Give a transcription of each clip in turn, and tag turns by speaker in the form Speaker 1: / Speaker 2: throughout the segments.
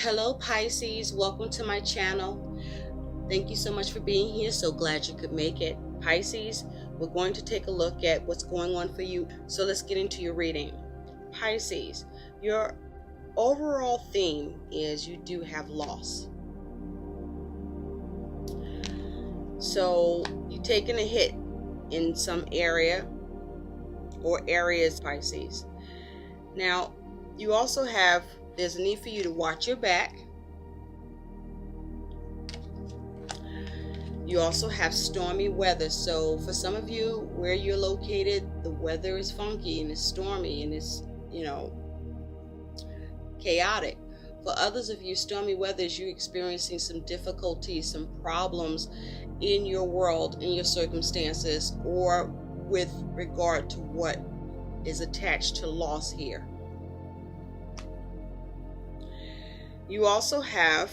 Speaker 1: Hello Pisces, welcome to my channel. Thank you so much for being here. So glad you could make it. Pisces, we're going to take a look at what's going on for you. So let's get into your reading. Pisces, your overall theme is you do have loss. So you're taking a hit in some area or areas, Pisces. Now, you also have, there's a need for you to watch your back. You also have stormy weather. So for some of you, where you're located, the weather is funky and it's stormy and it's, chaotic. For others of you, stormy weather is you experiencing some difficulties, some problems in your world, in your circumstances, or with regard to what is attached to loss here. You also have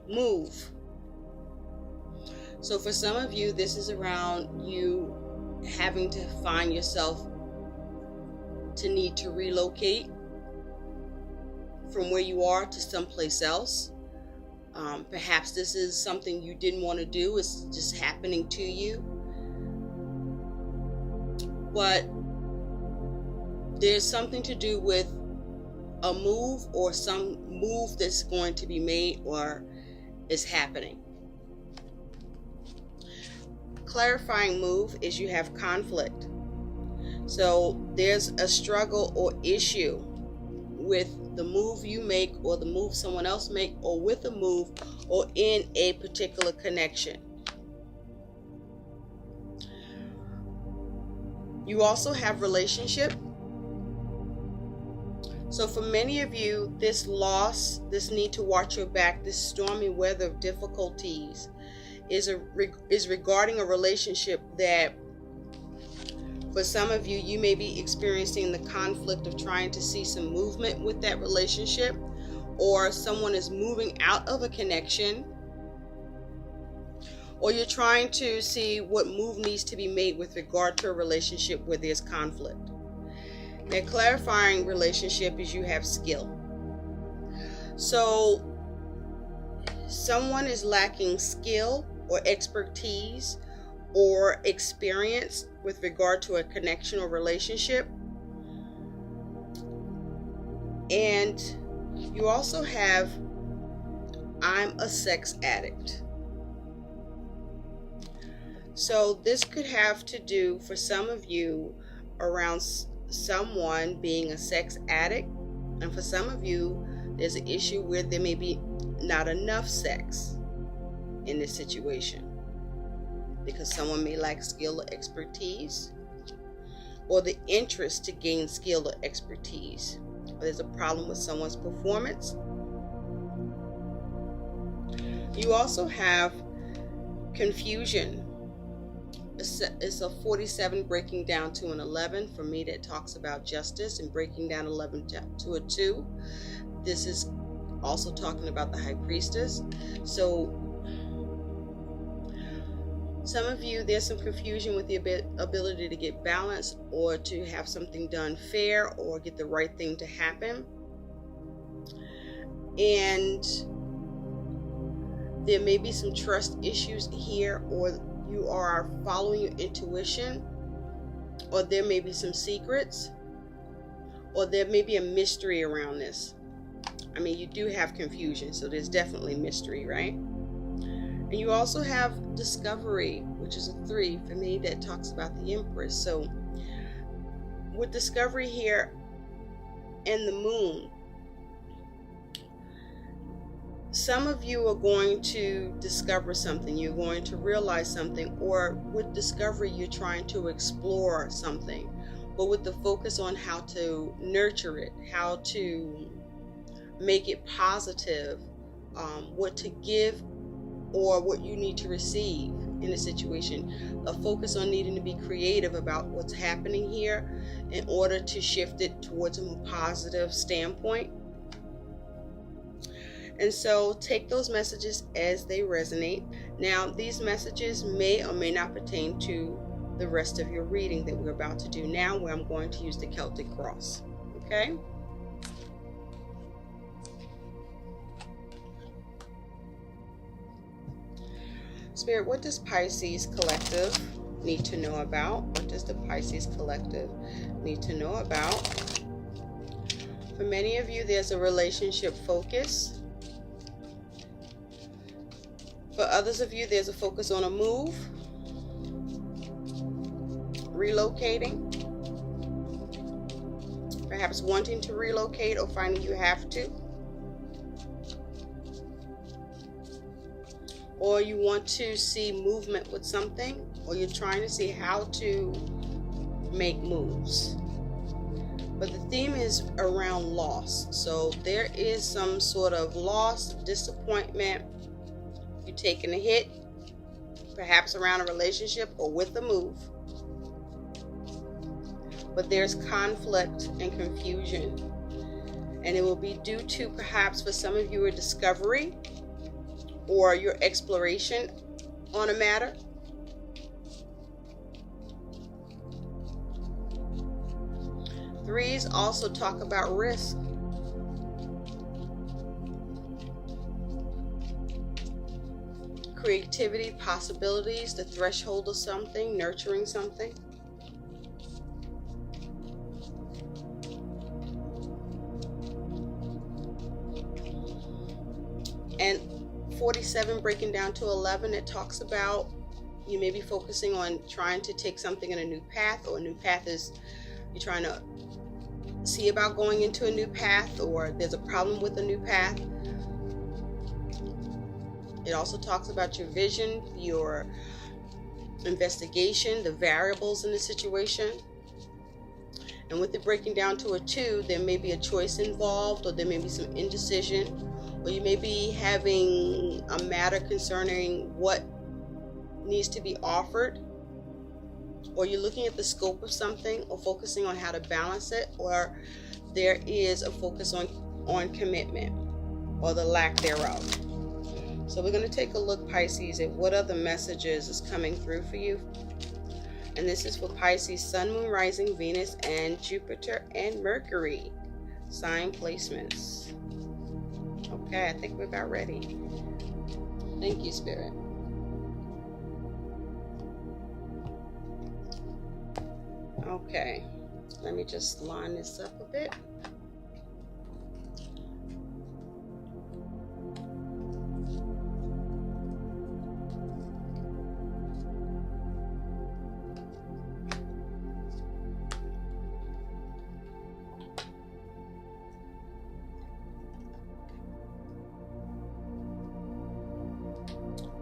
Speaker 1: move. So for some of you, this is around you having to find yourself to need to relocate from where you are to someplace else. Perhaps this is something you didn't want to do. It's just happening to you. But there's something to do with a move or some move that's going to be made or is happening. Clarifying move is you have conflict. So there's a struggle or issue with the move you make or the move someone else make, or with a move or in a particular connection. You also have relationship. So for many of you, this loss, this need to watch your back, this stormy weather of difficulties is regarding a relationship that for some of you, you may be experiencing the conflict of trying to see some movement with that relationship, or someone is moving out of a connection, or you're trying to see what move needs to be made with regard to a relationship where there's conflict. Now, clarifying relationship is you have skill. So someone is lacking skill or expertise or experience with regard to a connection or relationship. And you also have, I'm a sex addict. So this could have to do for some of you around someone being a sex addict, and for some of you there's an issue where there may be not enough sex in this situation because someone may lack skill or expertise, or the interest to gain skill or expertise, or there's a problem with someone's performance. You also have confusion. It's a 47 breaking down to an 11. For me, that talks about justice, and breaking down 11 to a 2. This is also talking about the high priestess. So some of you, there's some confusion with the ability to get balance or to have something done fair or get the right thing to happen. And there may be some trust issues here, or you are following your intuition, or there may be some secrets, or there may be a mystery around this. I mean, you do have confusion, so there's definitely mystery, right? And you also have discovery, which is a 3 for me, that talks about the Empress. So with discovery here and the moon, some of you are going to discover something, you're going to realize something, or with discovery you're trying to explore something, but with the focus on how to nurture it, how to make it positive, what to give or what you need to receive in a situation. A focus on needing to be creative about what's happening here in order to shift it towards a more positive standpoint. And so take those messages as they resonate. Now, these messages may or may not pertain to the rest of your reading that we're about to do now, where I'm going to use the Celtic cross. Okay? Spirit, what does Pisces collective need to know about? What does the Pisces collective need to know about? For many of you, there's a relationship focus. For others of you, there's a focus on a move, relocating, perhaps wanting to relocate or finding you have to. Or you want to see movement with something, or you're trying to see how to make moves. But the theme is around loss. So there is some sort of loss, disappointment. You're taking a hit, perhaps around a relationship or with a move. But there's conflict and confusion. And it will be due to perhaps for some of you a discovery or your exploration on a matter. Threes also talk about risk. Creativity, possibilities, the threshold of something, nurturing something. And 47 breaking down to 11, it talks about you may be focusing on trying to take something in a new path, or a new path is you're trying to see about going into a new path, or there's a problem with a new path. It also talks about your vision, your investigation, the variables in the situation. And with it breaking down to a 2, there may be a choice involved, or there may be some indecision, or you may be having a matter concerning what needs to be offered, or you're looking at the scope of something or focusing on how to balance it, or there is a focus on commitment or the lack thereof. So we're going to take a look, Pisces, at what other messages is coming through for you. And this is for Pisces, Sun, Moon, Rising, Venus, and Jupiter and Mercury sign placements. Okay, I think we're about ready. Thank you, Spirit. Okay, let me just line this up a bit.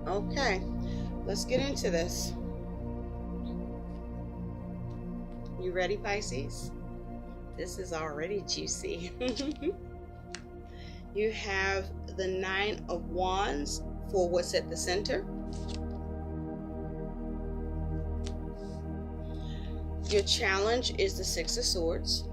Speaker 1: Okay, let's get into this. You ready, Pisces? This is already juicy. You have the 9 of Wands for what's at the center. Your challenge is the 6 of Swords.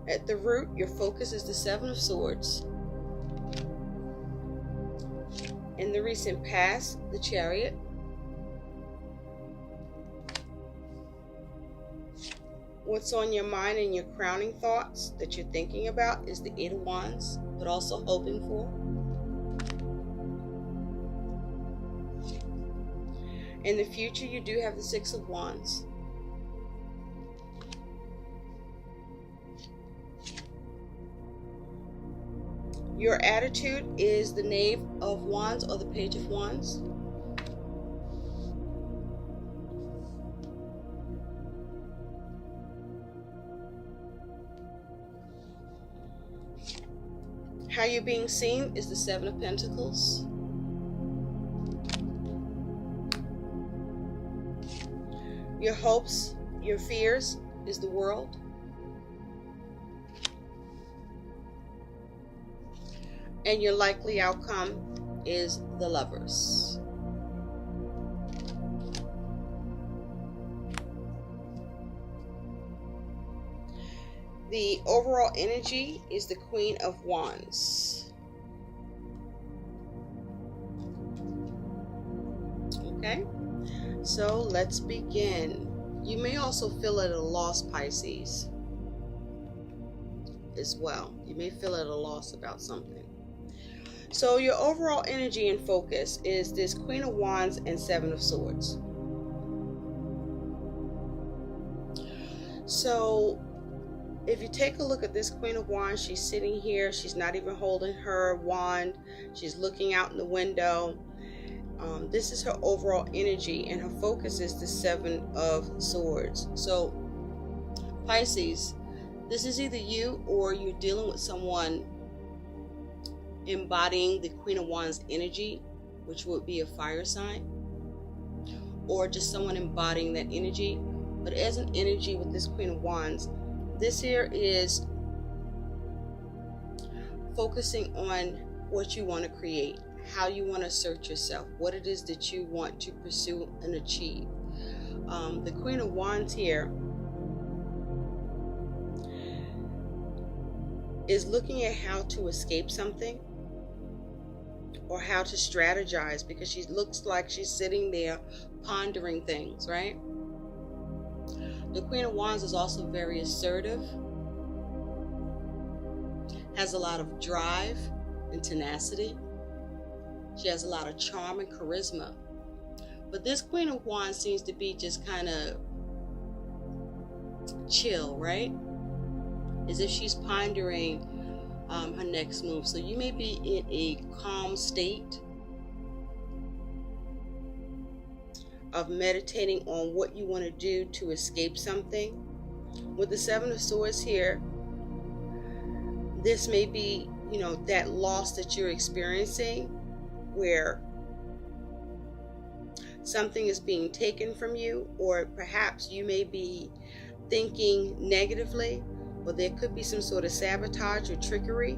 Speaker 1: At the root, your focus is the 7 of Swords. In the recent past, the Chariot. What's on your mind and your crowning thoughts that you're thinking about is the 8 of Wands, but also hoping for. In the future, you do have the 6 of Wands. Your attitude is the Knave of Wands or the Page of Wands. How you're being seen is the 7 of Pentacles. Your hopes, your fears is the World. And your likely outcome is the Lovers. The overall energy is the Queen of Wands. Okay, so let's begin. You may also feel at a loss, Pisces. as well. You may feel at a loss about something. So your overall energy and focus is this Queen of Wands and Seven of Swords. So if you take a look at this Queen of Wands, she's sitting here. She's not even holding her wand. She's looking out in the window. This is her overall energy, and her focus is the Seven of Swords. So Pisces, this is either you or you're dealing with someone embodying the Queen of Wands energy, which would be a fire sign, or just someone embodying that energy. But as an energy with this Queen of Wands, this here is focusing on what you want to create, how you want to assert yourself, what it is that you want to pursue and achieve. The Queen of Wands here is looking at how to escape something or how to strategize, because she looks like she's sitting there pondering things, right? The Queen of Wands is also very assertive, has a lot of drive and tenacity. She has a lot of charm and charisma. But this Queen of Wands seems to be just kind of chill, right? As if she's pondering her next move. So you may be in a calm state of meditating on what you want to do to escape something. With the Seven of Swords here, this may be, that loss that you're experiencing, where something is being taken from you, or perhaps you may be thinking negatively, or there could be some sort of sabotage or trickery.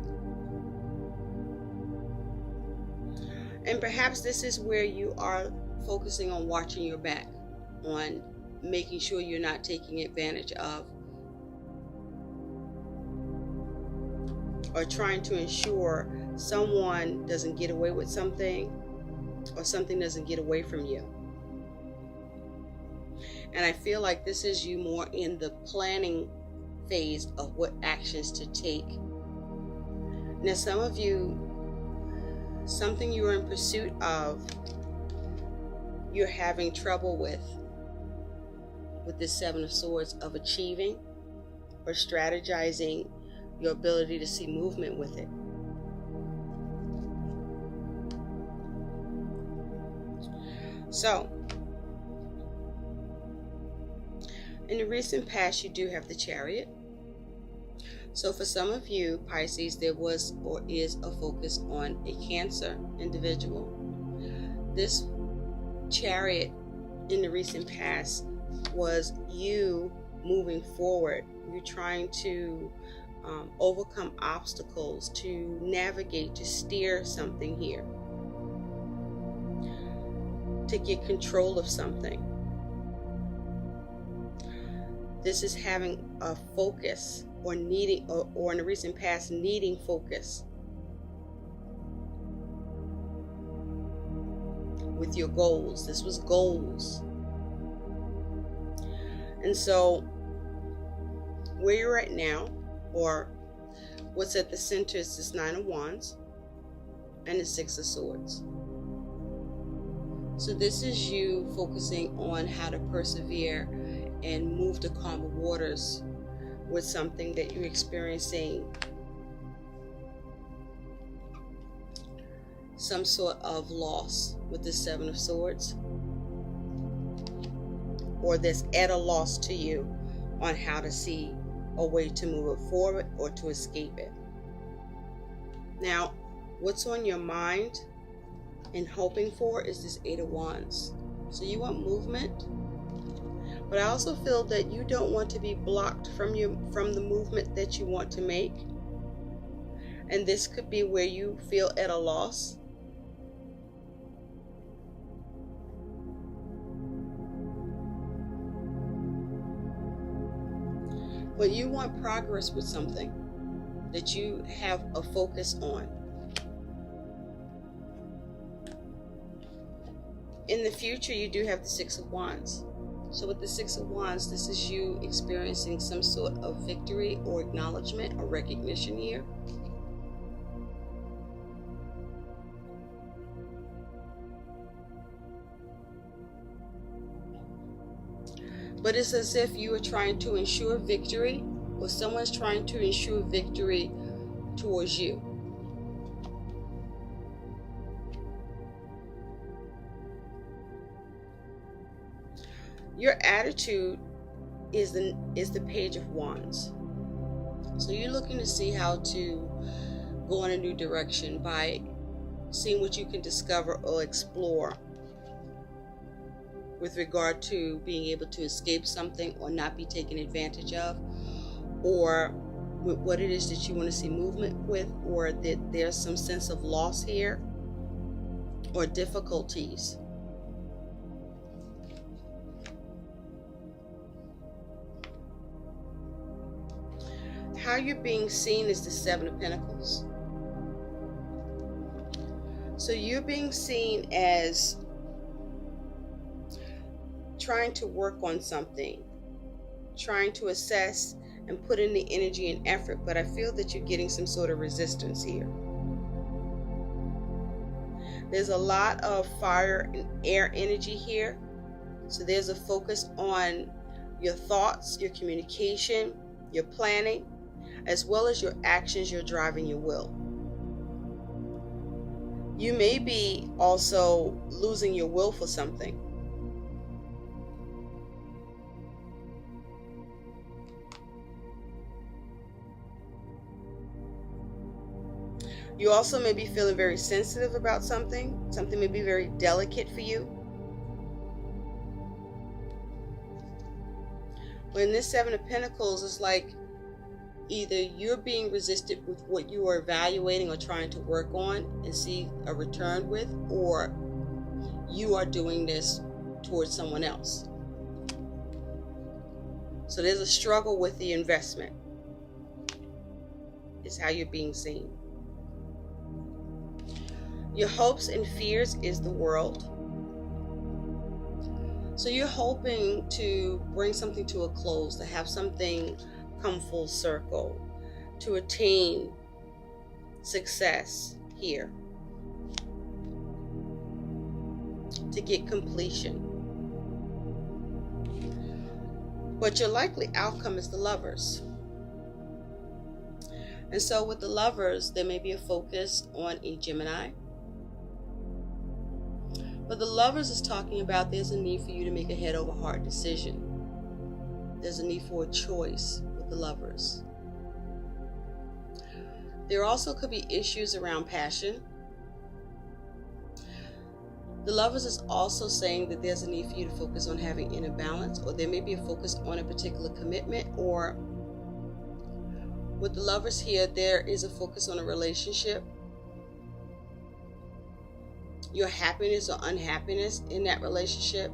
Speaker 1: And perhaps this is where you are focusing on watching your back, on making sure you're not taking advantage of, or trying to ensure someone doesn't get away with something, or something doesn't get away from you. And I feel like this is you more in the planning phase of what actions to take. Now, some of you, something you are in pursuit of, you're having trouble with this Seven of Swords, of achieving or strategizing your ability to see movement with it. So, in the recent past, you do have the Chariot. So for some of you, Pisces, there was or is a focus on a Cancer individual. This Chariot in the recent past was you moving forward. You're trying to overcome obstacles, to navigate, to steer something here, to get control of something. This is having a focus, or needing, or in the recent past, needing focus with your goals. This was goals. And so where you're at now, or what's at the center, is this Nine of Wands and the Six of Swords. So this is you focusing on how to persevere and move to calmer waters with something that you're experiencing some sort of loss with the Seven of Swords, or that's at a loss to you on how to see a way to move it forward or to escape it. Now, what's on your mind and hoping for is this Eight of Wands. So you want movement, but I also feel that you don't want to be blocked from the movement that you want to make. And this could be where you feel at a loss. But you want progress with something that you have a focus on. In the future, you do have the Six of Wands. So with the Six of Wands, this is you experiencing some sort of victory or acknowledgement or recognition here. But it's as if you are trying to ensure victory, or someone's trying to ensure victory towards you. Your attitude is the Page of Wands. So you're looking to see how to go in a new direction by seeing what you can discover or explore with regard to being able to escape something or not be taken advantage of, or with what it is that you want to see movement with, or that there's some sense of loss here or difficulties. How you're being seen is the Seven of Pentacles. So you're being seen as trying to work on something, trying to assess and put in the energy and effort, but I feel that you're getting some sort of resistance here. There's a lot of fire and air energy here. So there's a focus on your thoughts, your communication, your planning, as well as your actions, your driving your will. You may be also losing your will for something. You also may be feeling very sensitive about something. Something may be very delicate for you. When this Seven of Pentacles is like either you're being resisted with what you are evaluating or trying to work on and see a return with, or you are doing this towards someone else. So there's a struggle with the investment. Is how you're being seen. Your hopes and fears is the World. So you're hoping to bring something to a close, to have something come full circle, to attain success here, to get completion. But your likely outcome is the Lovers. And so with the Lovers, there may be a focus on a Gemini. But the Lovers is talking about there's a need for you to make a head over heart decision. There's a need for a choice with the Lovers. There also could be issues around passion. The Lovers is also saying that there's a need for you to focus on having inner balance, or there may be a focus on a particular commitment, or with the Lovers here, there is a focus on a relationship. Your happiness or unhappiness in that relationship,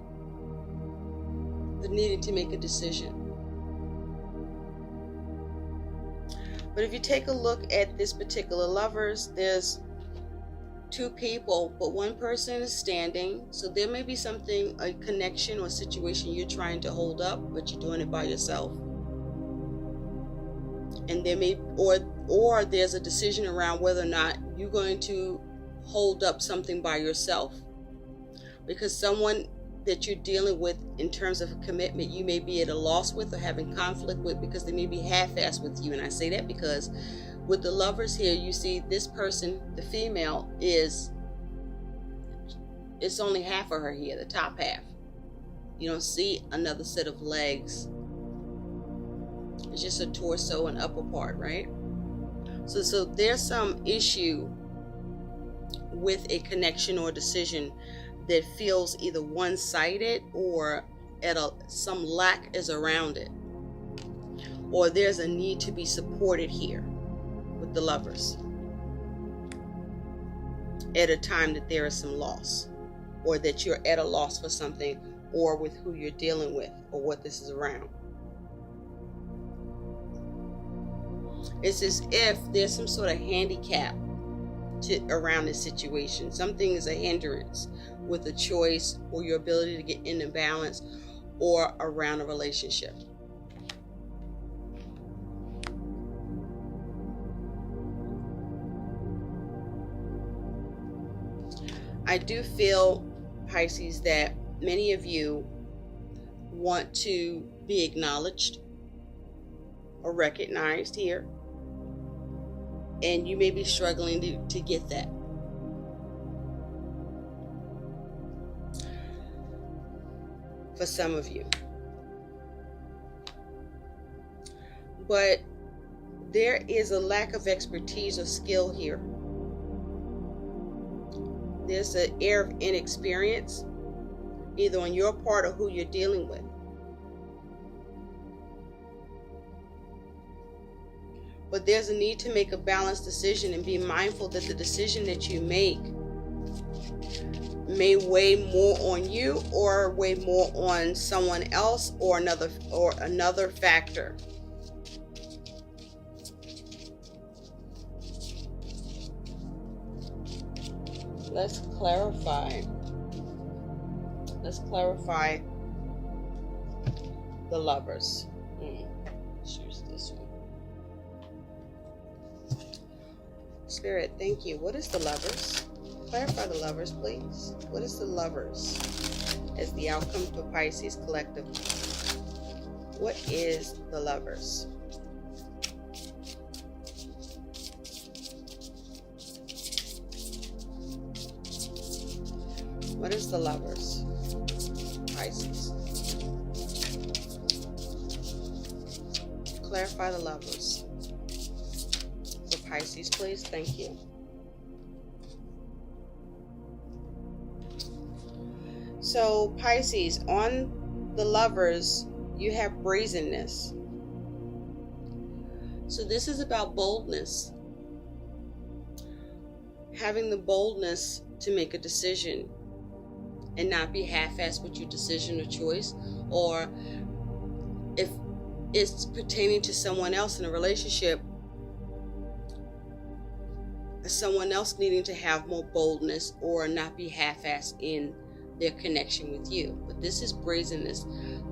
Speaker 1: the needing to make a decision. But if you take a look at this particular Lovers, there's two people, but one person is standing. So there may be something, a connection or situation you're trying to hold up, but you're doing it by yourself. And there may, or there's a decision around whether or not you're going to hold up something by yourself, because someone that you're dealing with in terms of a commitment, you may be at a loss with or having conflict with, because they may be half-assed with you. And I say that because with the Lovers here, you see this person, the female, it's only half of her here, the top half. You don't see another set of legs. It's just a torso and upper part, right? So there's some issue with a connection or decision that feels either one-sided or some lack is around it, or there's a need to be supported here with the Lovers at a time that there is some loss, or that you're at a loss for something, or with who you're dealing with, or what this is around. It's as if there's some sort of handicap around this situation. Something is a hindrance with a choice or your ability to get into balance, or around a relationship. I do feel, Pisces, that many of you want to be acknowledged or recognized here, and you may be struggling to get that. For some of you. But there is a lack of expertise or skill here. There's an air of inexperience, either on your part or who you're dealing with. But there's a need to make a balanced decision and be mindful that the decision that you make may weigh more on you or weigh more on someone else or another factor. Let's clarify the Lovers. Let's use this one. Spirit, thank you. What is the Lovers? Clarify the Lovers, please. What is the Lovers as the outcome for Pisces collectively? What is the Lovers? What is the Lovers, Pisces? Clarify the Lovers for Pisces, please. Thank you. So, Pisces, on the Lovers, you have brazenness. So this is about boldness. Having the boldness to make a decision and not be half-assed with your decision or choice, or if it's pertaining to someone else in a relationship, someone else needing to have more boldness or not be half-assed in their connection with you. But this is brazenness,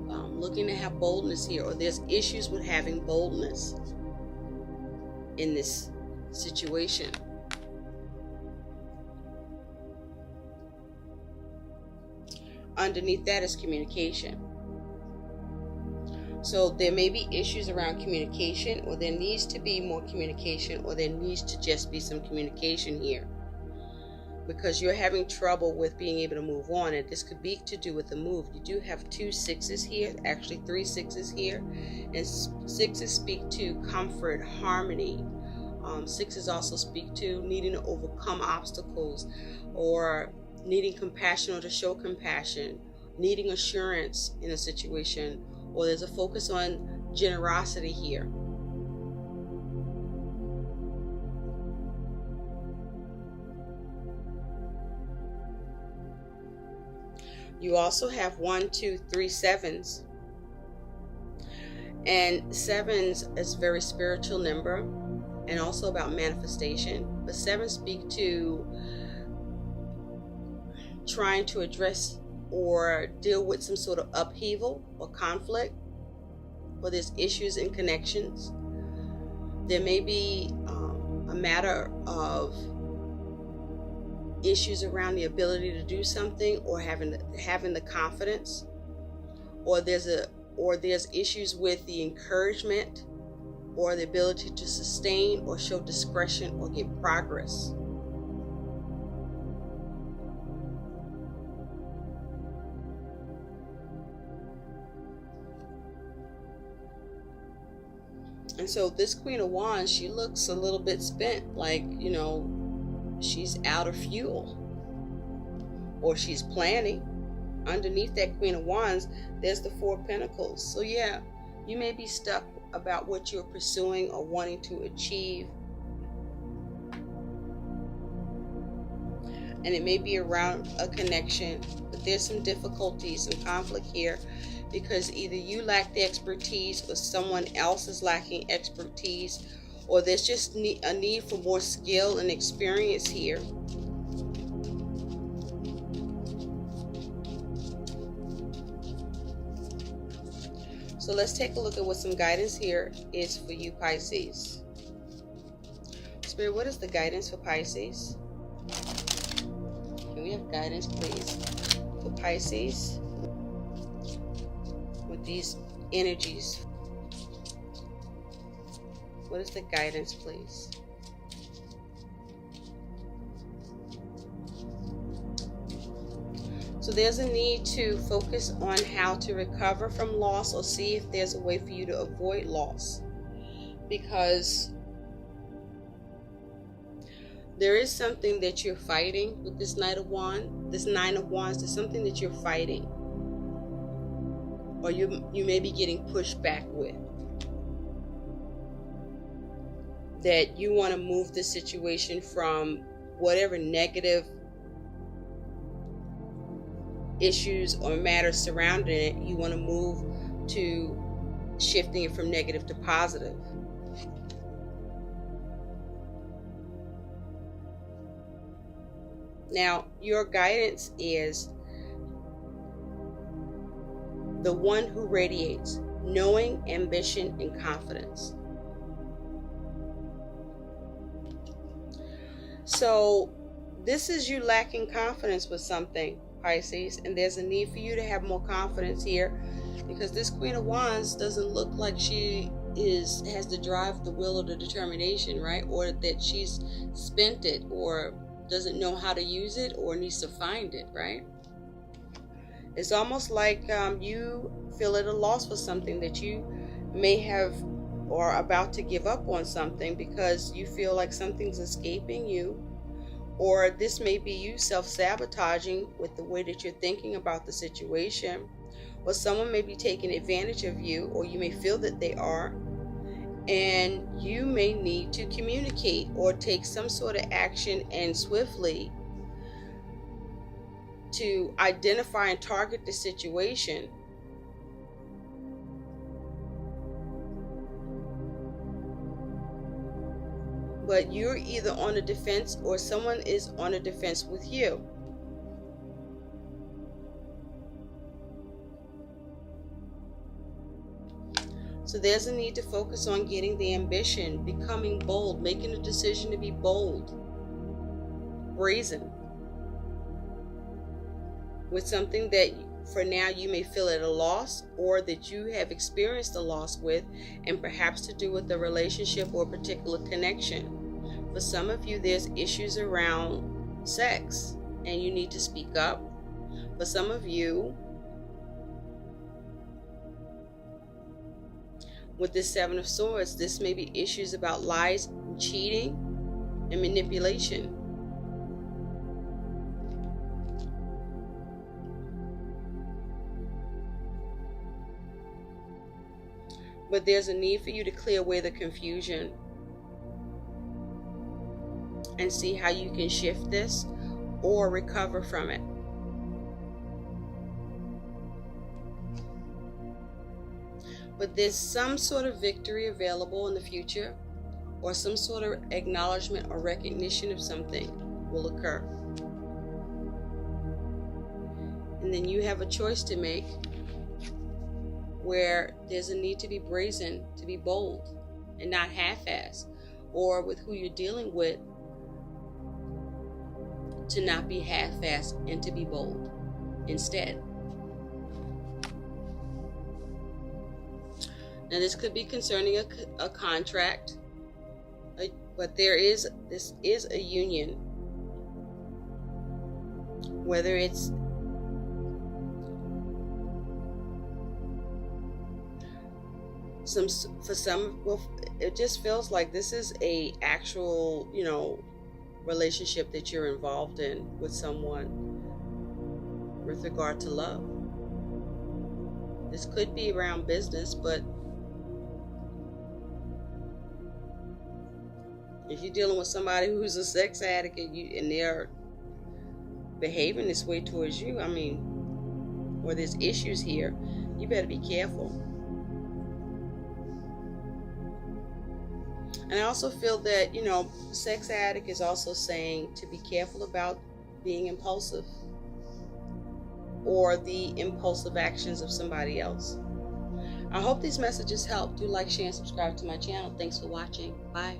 Speaker 1: looking to have boldness here, or there's issues with having boldness in this situation. Underneath that is communication. So there may be issues around communication, or there needs to be more communication, or there needs to just be some communication here, because you're having trouble with being able to move on. And this could be to do with the move. You do have 2 6s here, actually 3 6s here, and 6s speak to comfort, harmony. 6s also speak to needing to overcome obstacles, or needing compassion or to show compassion, needing assurance in a situation, or there's a focus on generosity here. You also have 1, 2, 3 7s. And 7s is a very spiritual number and also about manifestation. But 7s speak to trying to address or deal with some sort of upheaval or conflict, or there's issues in connections. There may be a matter of issues around the ability to do something, or having the confidence, or there's issues with the encouragement or the ability to sustain or show discretion or get progress. And so this Queen of Wands, she looks a little bit spent, like, she's out of fuel, or she's planning. Underneath that Queen of Wands, there's the 4 of Pentacles. So yeah, you may be stuck about what you're pursuing or wanting to achieve. And it may be around a connection, but there's some difficulties and conflict here, because either you lack the expertise or someone else is lacking expertise, or there's just a need for more skill and experience here. So let's take a look at what some guidance here is for you, Pisces. Spirit, what is the guidance for Pisces? Can we have guidance, please, for Pisces with these energies? What is the guidance, please? So there's a need to focus on how to recover from loss, or see if there's a way for you to avoid loss. Because there is something that you're fighting with this Knight of Wands, this Nine of Wands. There's something that you're fighting, or you may be getting pushed back with. That you want to move the situation from whatever negative issues or matters surrounding it. You want to move to shifting it from negative to positive. Now, your guidance is the one who radiates knowing, ambition, and confidence. So this is you lacking confidence with something, Pisces, and there's a need for you to have more confidence here, because this Queen of Wands doesn't look like she has the drive, the will, or the determination, right? Or that she's spent it, or doesn't know how to use it, or needs to find it, right? It's almost like you feel at a loss for something, that you may have or are about to give up on something because you feel like something's escaping you. Or this may be you self-sabotaging with the way that you're thinking about the situation. Or someone may be taking advantage of you, or you may feel that they are. And you may need to communicate or take some sort of action, and swiftly, to identify and target the situation. But you're either on the defense, or someone is on the defense with you. So there's a need to focus on getting the ambition, becoming bold, making a decision to be bold, brazen, with something that for now you may feel at a loss, or that you have experienced a loss with, and perhaps to do with a relationship or a particular connection. For some of you, there's issues around sex and you need to speak up. For some of you, with this Seven of Swords, this may be issues about lies, cheating, and manipulation. But there's a need for you to clear away the confusion and see how you can shift this or recover from it. But there's some sort of victory available in the future, or some sort of acknowledgement or recognition of something will occur. And then you have a choice to make, where there's a need to be brazen, to be bold, and not half-ass, or with who you're dealing with, to not be half-ass and to be bold instead. Now this could be concerning a contract, but this is a union. Whether it's it just feels like this is a actual, relationship that you're involved in with someone with regard to love. This could be around business, but if you're dealing with somebody who's a sex addict and they're behaving this way towards you, or there's issues here, you better be careful. And I also feel that, sex addict is also saying to be careful about being impulsive, or the impulsive actions of somebody else. I hope these messages help. Do like, share, and subscribe to my channel. Thanks for watching. Bye.